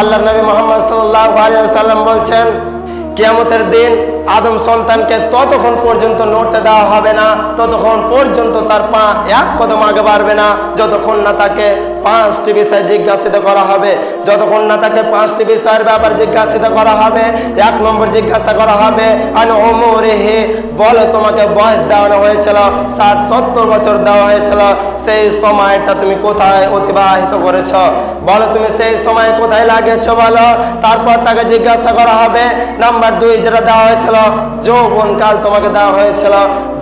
আল্লাহর নবী মুহাম্মদ সাল্লাল্লাহু আলাইহি ওয়াসাল্লাম বলছেন, কিয়ামতের দিন আদম সন্তানকে ততক্ষণ পর্যন্ত নড়তে দেওয়া হবে না, ততক্ষণ পর্যন্ত তার পা এক কদম আগে বাড়বে না, যতক্ষণ না তাকে 5টি বিষয় জিজ্ঞাসিত করা হবে। যতক্ষণ না তাকে 5টি বিষয়ের ব্যাপার জিজ্ঞাসিত করা হবে। 1 নম্বর জিজ্ঞাসা করা হবে আন উমরিহি, বলো তোমাকে বয়স দেওয়া হয়েছিল 60-70 বছর দেওয়া হয়েছিল, সেই সময়টা তুমি কোথায় অতিবাহিত করেছ? বলো তুমি সেই সময় কোথায় লাগিয়েছ বলো। তারপর তাকে জিজ্ঞাসা করা হবে নাম্বার 2 যেটা দেওয়া হয়েছিল, যৌবনকাল তোমাকে দেওয়া হয়েছিল,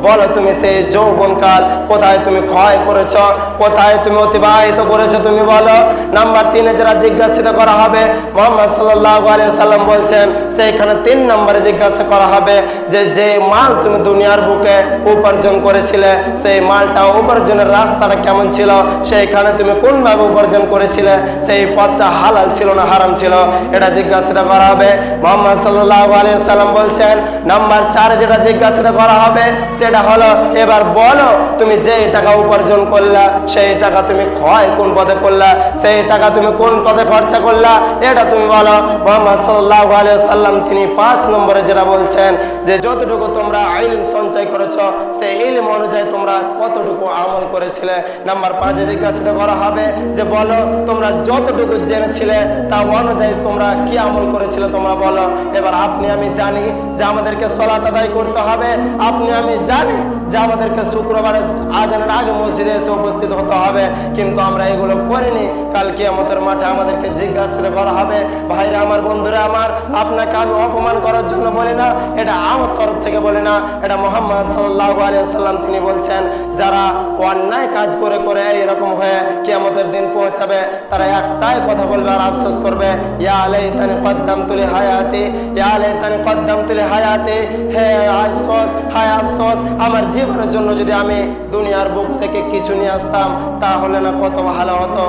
বলো তুমি সেই যৌবনকাল কোথায় তুমি ক্ষয় করেছ, কোথায় তুমি অতিবাহিত করেছো তুমি বলো। নাম্বার 3 যেটা জিজ্ঞাসিত করা হবে, মুহাম্মদ সাল্লাল্লাহু আলাইহি ওয়াসাল্লাম বলছেন সেইখানে 3 নম্বরে জিজ্ঞাসা করা হবে যে যে মাল তুমি দুনিয়ার বুকে উপার্জন করেছিলে, সেই মালটা উপার্জনের রাস্তাটা কেমন ছিল, সেইখানে তুমি কোনভাবে উপার্জন করেছিলে, সেই পথটা হালাল ছিল না হারাম ছিল, এটা জিজ্ঞাসিত করা হবে। মুহাম্মদ সাল্লাল্লাহু আলাইহি ওয়াসাল্লাম বলছেন নাম্বার 4 যেটা জিজ্ঞাসিত করা হবে সেটা হলো, এবার বলো তুমি যে টাকা উপার্জন করলা সেই টাকা তুমি ক্ষয় কোন পথে করলা, সেই টাকা তুমি কোন পথে খরচা করলা, এটা তুমি বলো। মুহাম্মদ সাল্লাল্লাহু আলাইহি ওয়াসাল্লাম তিনি 5 নম্বরে যেটা বলছেন যে যতটুকু তোমরা ইলম সঞ্চয় করেছো সেই ইলম অনুযায়ী তোমরা কতটুকু আমল করেছিলে। নাম্বার 5 জিজ্ঞাসিত করা হবে যে বলো তোমরা যতটুকু জেনেছিলে তা অনুযায়ী তোমরা কি আমল করেছিলে তোমরা বলো। এবার আপনি আমি জানি যে আমাদেরকে সালাত আদায় করতে হবে, আপনি আমি জানি যে আমাদেরকে শুক্রবারে আজানের আগে মসজিদে এসে উপস্থিত হতে হবে, কিন্তু আমরা এগুলো করিনি। কাল কিয়ামতের মাঠে আমাদেরকে জিজ্ঞাসা করা হবে। ভাইরা আমার, বন্ধুরা আমার, আপনাকে আমি অপমান করার জন্য বলি না, এটা আমার তরফ থেকে বলি না, এটা মুহাম্মদ সাল্লাল্লাহু আলাইহি ওয়াসাল্লাম তিনি বলছেন যারা অন্যায় কাজ করে করে এরকম হয়ে কিয়ামতের দিন পৌঁছাবে তারা একটাই কথা বলবে আর আফসোস করবে, ইয়া লাইতানি কদ্দামতু লিহায়াতি, ইয়া লাইতানি কদ্দামতু লিহায়াতি, হে আফসোস, হায় আফসোস, আমার জীবনের জন্য যদি আমি দুনিয়ার বুক থেকে কিছু নিয়ে আসতাম তাহলে না কত ভালো হতো।